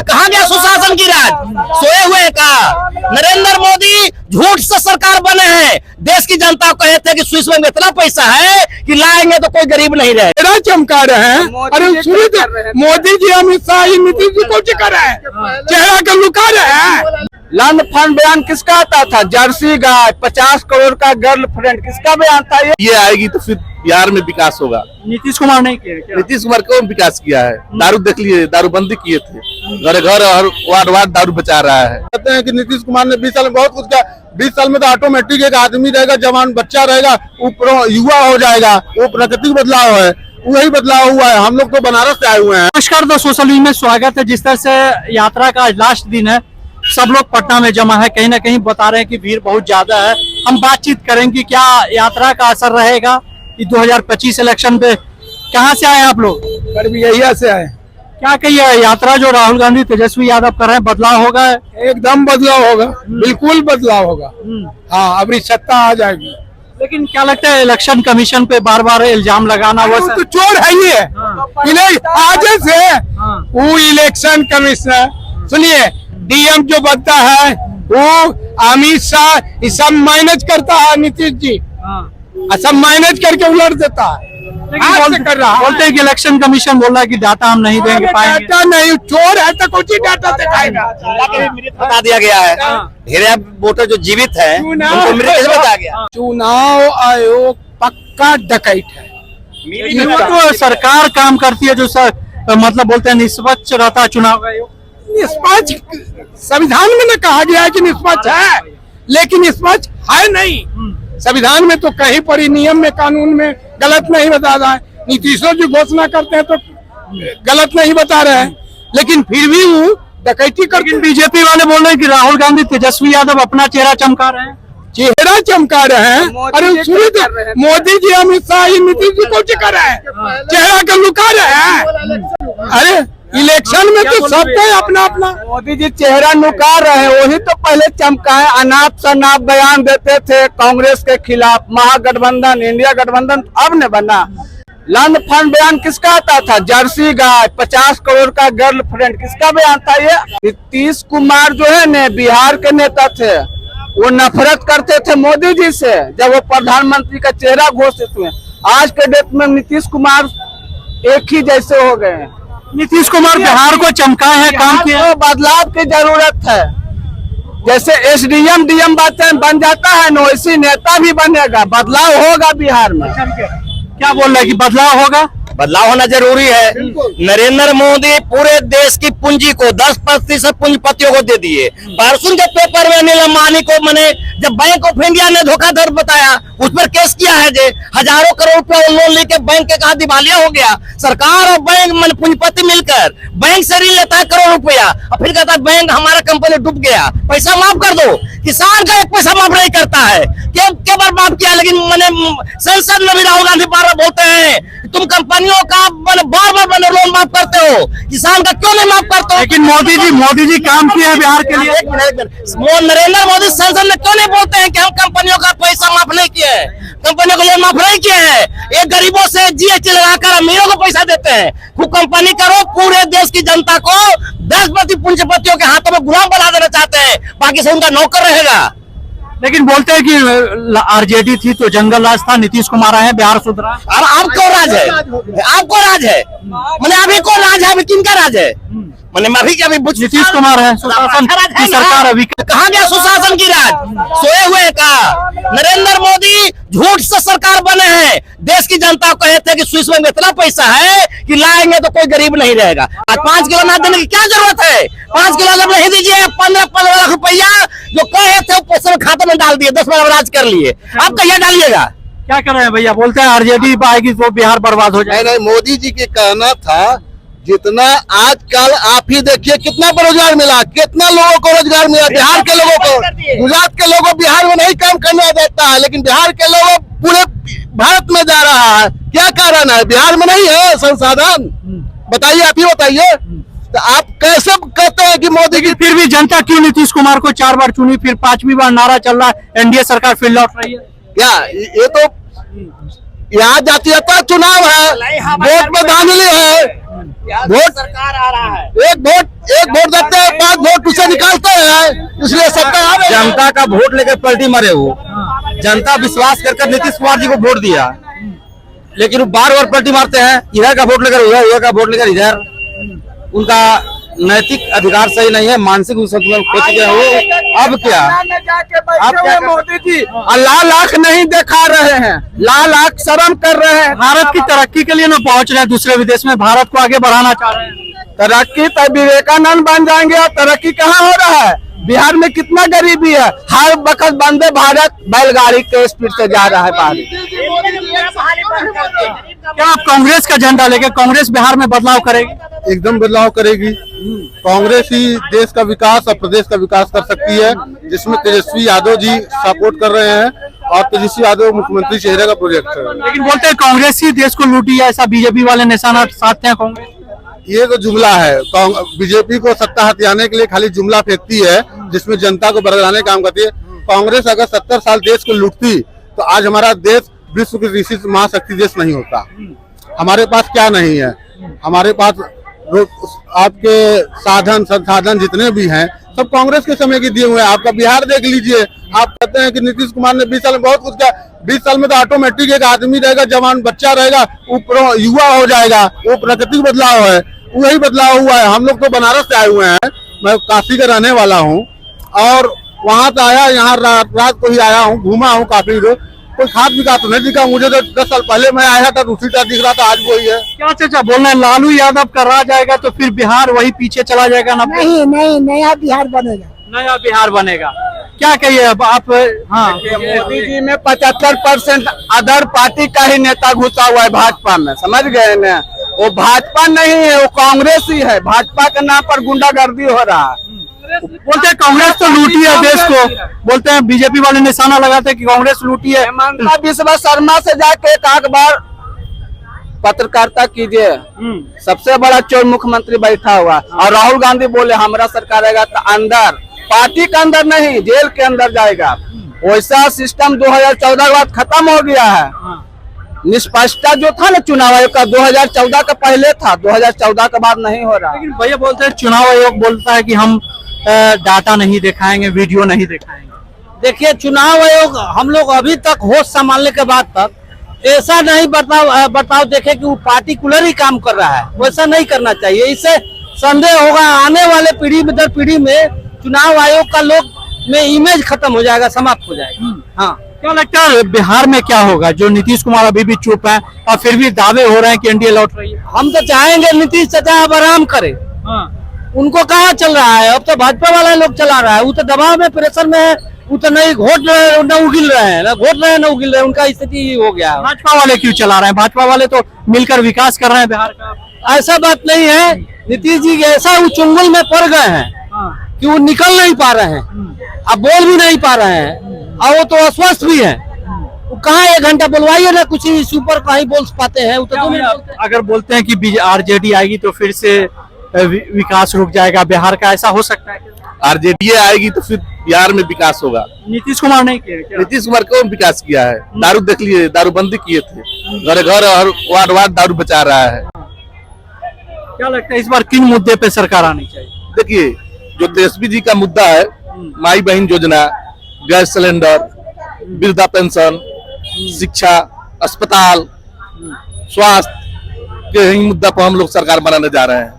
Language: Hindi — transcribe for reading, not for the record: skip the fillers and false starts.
कहाँ गया सुशासन की राज? सोए हुए का नरेंद्र मोदी झूठ से सरकार बने हैं। देश की जनता को कहे थे कि स्विस बैंक में इतना पैसा है कि लाएंगे तो कोई गरीब नहीं रहे। चेहरा चमका रहे हैं। अरे शुरू से मोदी जी, अमित शाह, नीतीश जी को चिका रहे हैं, चेहरा को लुका रहे हैं। लैंड फंड बयान किसका आता था? जर्सी गाय, 50 करोड़ का गर्लफ्रेंड, किसका बयान था ये आएगी तो फिर बिहार में विकास होगा। नीतीश कुमार नहीं किया? नीतीश कुमार कौन विकास किया है? दारू देख लिए, दारूबंदी किए थे, घर घर और वार्ड वार्ड दारू बचा रहा है। कहते हैं कि नीतीश कुमार ने 20 साल में बहुत कुछ किया। 20 साल में तो ऑटोमेटिक एक आदमी रहेगा, जवान बच्चा रहेगा, वो युवा हो जाएगा। वो प्राकृतिक बदलाव है, वही बदलाव हुआ है। हम लोग तो बनारस से आए हुए हैं। नमस्कार दोस्तों, सोशल मीडिया में स्वागत है। जिस तरह से यात्रा का आज लास्ट दिन है, सब लोग पटना में जमा है। कहीं ना कहीं बता रहे हैं कि भीड़ बहुत ज्यादा है। हम बातचीत करेंगे क्या यात्रा का असर रहेगा 2025 इलेक्शन पे। कहाँ से आए आप लोग? यही से आए। क्या कहिए, यात्रा जो राहुल गांधी तेजस्वी यादव कर रहे हैं, बदलाव होगा? एकदम बदलाव होगा, बिल्कुल बदलाव होगा। हाँ, अभी सत्ता आ जाएगी। लेकिन क्या लगता है इलेक्शन कमीशन पे बार बार इल्जाम लगाना? वो तो चोर है ही है। आज से वो इलेक्शन कमिश्नर, सुनिए, डीएम जो बनता है वो अमित शाह ये सब मैनेज करता है। नीतीश जी सब मैनेज करके उलट देता है। बोलते हैं कि इलेक्शन कमीशन बोल रहा है कि डाटा हम नहीं देंगे पाएंगे। डाटा नहीं, चोर है तो कुछ ही डाटा दिखाएगा। बता दिया गया है, ढेरे वोटर जो जीवित है उनको मृत कैसे बताया गया? चुनाव आयोग पक्का डकैत है। तो सरकार काम करती है जो मतलब बोलते हैं निष्पक्ष रहता है चुनाव आयोग। निष्पक्ष संविधान में न कहा गया है कि निष्पक्ष है, लेकिन निष्पक्ष है नहीं। संविधान में तो कहीं पर ही, नियम में, कानून में गलत नहीं बता रहा है। नीतीशों जो घोषणा करते हैं तो गलत नहीं बता रहे हैं, लेकिन फिर भी वो डकैती करके। बीजेपी वाले बोल रहे हैं कि राहुल गांधी तेजस्वी यादव अपना चेहरा चमका रहे हैं। चेहरा चमका रहे हैं। अरे शुरू से मोदी जी, अमित शाह, नीतीश जी को चिका रहे हैं, चेहरा को लुका रहे हैं। अरे इलेक्शन में तो सबको अपना अपना। मोदी जी चेहरा नुका रहे हैं, वही तो पहले चमकाए। अनाप शनाप बयान देते थे कांग्रेस के खिलाफ, महागठबंधन, इंडिया गठबंधन अब न बना। लैंड फंड बयान किसका आता था? जर्सी गाय, 50 करोड़ का गर्लफ्रेंड, किसका बयान था ये? नीतीश कुमार जो है न, बिहार के नेता थे, वो नफरत करते थे मोदी जी से जब वो प्रधानमंत्री का चेहरा घोषित हुए। आज के डेट में नीतीश कुमार एक ही जैसे हो गए हैं। नीतीश कुमार बिहार को चमकाए हैं, काम किया। बदलाव की जरूरत है। जैसे एसडीएम डीएम बन जाता है न, वैसी नेता भी बनेगा। बदलाव होगा बिहार में। क्या बोल रहे हैं कि बदलाव होगा? बदलाव होना जरूरी है। नरेंद्र मोदी पूरे देश की पूंजी को 10% पूंजीपतियों को दे दिए। परसों के पेपर में अनिल अंबानी को मैंने जब बैंक ऑफ इंडिया ने धोखाधड़ी बताया, उस पर केस किया है। जे हजारों करोड़ रुपया लोन लेके बैंक के कहा दिवालिया हो गया। सरकार और बैंक मन पूंजीपति मिलकर बैंक से ऋण लेता है करोड़ रुपया, और फिर कहता है बैंक हमारा कंपनी डूब गया, पैसा माफ कर दो। किसान का एक पैसा माफ नहीं करता है। क्या बार माफ किया, लेकिन मैंने संसद में भी राहुल गांधी बार बार बोलते हैं तुम कंपनियों का बार बार लोन माफ करते हो, किसान का क्यों नहीं माफ करते हो? लेकिन मोदी जी काम किए हैं बिहार के लिए। नरेंद्र मोदी संसद में क्यों नहीं बोलते हैं कि हम कंपनियों का पैसा माफ नहीं किए हैं, कंपनियों को लोन माफ नहीं किए हैं? ये गरीबों से जीएसटी लगाकर अमीरों को पैसा देते हैं। खूब कंपनी करो, पूरे देश की जनता को 10% पूंजीपतियों के हाथों में गुलाम बना देना चाहते हैं, बाकी से उनका नौकर रहेगा। लेकिन बोलते हैं कि आरजेडी थी तो जंगल राज था, नीतीश कुमार आए हैं, बिहार सुधरा। अब आपको राज है, आपको राज है, मैंने अभी को राज है, अभी किनका राज है? मैंने अभी नीतीश कुमार है, सुशासन की सरकार अभी। कहाँ गया सुशासन की राज? सोए हुए का नरेंद्र मोदी झूठ से सरकार बने हैं। देश की जनता को कहे थे कि स्विस बैंक में इतना पैसा है कि लाएंगे तो कोई गरीब नहीं रहेगा। आज 5 किलो अनाज देने की क्या जरूरत है? 5 किलो अगर नहीं दीजिए, 15 लाख रुपया जो कहे थे वो पैसे में खाते में डाल दिए, 10 बार राज कर लिए। आप कहिए डालिएगा क्या कर रहे हैं भैया? बोलते हैं आरजेडी आएगी तो बिहार बर्बाद हो जाएगा। नहीं, मोदी जी के कहना था जितना आजकल आप ही देखिए कितना रोजगार मिला, कितना लोगों को रोजगार मिला। बिहार के लोगों को, गुजरात के लोगों को बिहार में नहीं काम करने देता है, लेकिन बिहार के लोगों पूरे भारत में जा रहा है। क्या कारण है? बिहार में नहीं है संसाधन। बताइए, आप ही बताइए। तो आप कैसे कहते हैं कि मोदी की? फिर भी जनता क्यों नीतीश कुमार को 4 बार चुनी, फिर 5वीं बार नारा चल रहा है एनडीए सरकार फिर लौट रही है? क्या ये तो यहाँ जातीयता चुनाव है, वोट में धांधली है। वोट सरकार आ रहा है, एक वोट देते हैं, 5 वोट पीछे निकालते हैं, इसलिए सरकार आ रही है। जनता का वोट लेकर पलटी मारे वो। जनता विश्वास कर नीतीश कुमार जी को वोट दिया, लेकिन वो बार बार पलटी मारते हैं, इधर का वोट लेकर उधर, उधर का वोट लेकर इधर। उनका नैतिक अधिकार सही नहीं है, मानसिक संतुलन खो चुके हैं वो। अब क्या आप क्या मोदी जी लाल आंख नहीं दिखा रहे हैं, लाल आंख शर्म कर रहे हैं। भारत की तरक्की के लिए ना पहुंच रहे हैं दूसरे विदेश में, भारत को आगे बढ़ाना चाह रहे हैं। तरक्की तो विवेकानंद बन जाएंगे और तरक्की कहाँ हो रहा है। बिहार में कितना गरीबी है, हर वक्त वंदे भारत बैलगाड़ी के स्पीड से जा रहा है बाहर। क्या आप कांग्रेस का झंडा लेके कांग्रेस बिहार में बदलाव करेगी? एकदम बदलाव करेगी। कांग्रेस ही देश का विकास और प्रदेश का विकास कर सकती है, जिसमें तेजस्वी यादव जी सपोर्ट कर रहे हैं और तेजस्वी यादव मुख्यमंत्री चेहरे का प्रोजेक्ट है। लेकिन बोलते हैं कांग्रेस ही देश को लूटी है, ऐसा बीजेपी वाले निशाना साधते हैं कांग्रेस। ये तो जुमला है। बीजेपी को सत्ता हथियाने के लिए खाली जुमला फेंकती है, जिसमें जनता को बरगलाने का काम करती है। कांग्रेस अगर 70 साल देश को लूटती तो आज हमारा देश विश्व की तीसरी महाशक्ति देश नहीं होता। हमारे पास क्या नहीं है, हमारे पास आपके साधन संसाधन जितने भी हैं सब कांग्रेस के समय के दिए हुए हैं। आपका बिहार देख लीजिए, आप कहते हैं कि नीतीश कुमार ने 20 साल में बहुत कुछ किया। 20 साल में तो ऑटोमेटिक एक आदमी रहेगा, जवान बच्चा रहेगा, वो युवा हो जाएगा। वो प्राकृतिक बदलाव है, वही बदलाव हुआ है। हम लोग तो बनारस से आए हुए हैं, मैं काशी का रहने वाला हूँ और वहां से आया, यहाँ रात को ही आया हूँ, घूमा हूँ काफी रोज। कोई खास विकास नहीं दिखा मुझे तो। 10 साल पहले मैं आया था दूसरी तरह दिख रहा था, आज वही है। क्या चाचा बोल रहे हैं लालू यादव का राज आएगा तो फिर बिहार वही पीछे चला जाएगा ना? नहीं नहीं, नया बिहार बनेगा। नया बिहार बनेगा। क्या कहिए अब आप? हाँ, मोदी जी में 75% अदर पार्टी का ही नेता घुसा हुआ है भाजपा में, समझ गए ना। वो भाजपा नहीं है, वो कांग्रेस ही है। भाजपा के नाम पर गुंडागर्दी हो रहा है। बोलते हैं कांग्रेस तो लूटी है देश को, बोलते हैं बीजेपी वाले निशाना लगाते हैं कि कांग्रेस लूटी है। हेमंता बिस्वा शर्मा से जाके एक बार पत्रकारिता कीजिए, सबसे बड़ा चोर मुख्यमंत्री बैठा हुआ। और राहुल गांधी बोले हमारा सरकार आएगा तो अंदर, पार्टी के अंदर नहीं, जेल के अंदर जाएगा। वैसा सिस्टम 2014 के बाद खत्म हो गया है। निष्पक्षता जो था ना चुनाव आयोग का 2014 का पहले था, 2014 के बाद नहीं हो रहा। लेकिन भैया बोलते हैं चुनाव आयोग बोलता है कि हम डाटा नहीं दिखाएंगे, वीडियो नहीं दिखाएंगे। देखिए चुनाव आयोग हम लोग अभी तक होश संभालने के बाद तक ऐसा नहीं बर्ताव देखे कि वो पार्टिकुलर ही काम कर रहा है, वैसा नहीं करना चाहिए। इससे संदेह होगा आने वाले पीढ़ी में, दर पीढ़ी में चुनाव आयोग का लोग में इमेज खत्म हो जाएगा, समाप्त हो जाएगा। हाँ, क्या लगता है बिहार में क्या होगा? जो नीतीश कुमार अभी भी चुप है और फिर भी दावे हो रहे हैं कि एनडीए लौट रही है। हम तो चाहेंगे नीतीश चाचा अब आराम करे। उनको कहाँ चल रहा है, अब तो भाजपा वाला लोग चला रहा है। वो तो दबाव में, प्रेशर में है, वो तो नहीं घोट न उगिल रहे हैं, न घोट रहे हैं न उगिल रहे हैं। उनका स्थिति हो गया है। भाजपा वाले क्यों चला रहे हैं? भाजपा वाले तो मिलकर विकास कर रहे हैं बिहार का। ऐसा बात नहीं है, नीतीश जी ऐसा वो चुंगल में पड़ गए हैं कि वो निकल नहीं पा रहे हैं, अब बोल भी नहीं पा रहे हैं, और वो तो अस्वस्थ भी है। वो कहाँ 1 घंटा बोलवाइए ना, कुछ ही सुपर कहीं बोल पाते हैं। वो तो 2 मिनट बोलते हैं। अगर बोलते हैं कि आरजेडी आएगी तो फिर से विकास रुक जाएगा बिहार का, ऐसा हो सकता है? आरजेडी आएगी तो फिर बिहार में विकास होगा। नीतीश कुमार नहीं किया क्या? नीतीश कुमार कौन विकास किया है? दारू देख लिए, दारूबंदी किए थे, घर घर और वार्ड वार्ड दारू बचा रहा है। क्या लगता है इस बार किन मुद्दे पे सरकार आनी चाहिए? देखिए जो तेजस्वी जी का मुद्दा है, माई बहन योजना, गैस सिलेंडर, वृद्धा पेंशन, शिक्षा, अस्पताल, स्वास्थ्य के ही मुद्दा पर हम लोग सरकार बनाने जा रहे हैं।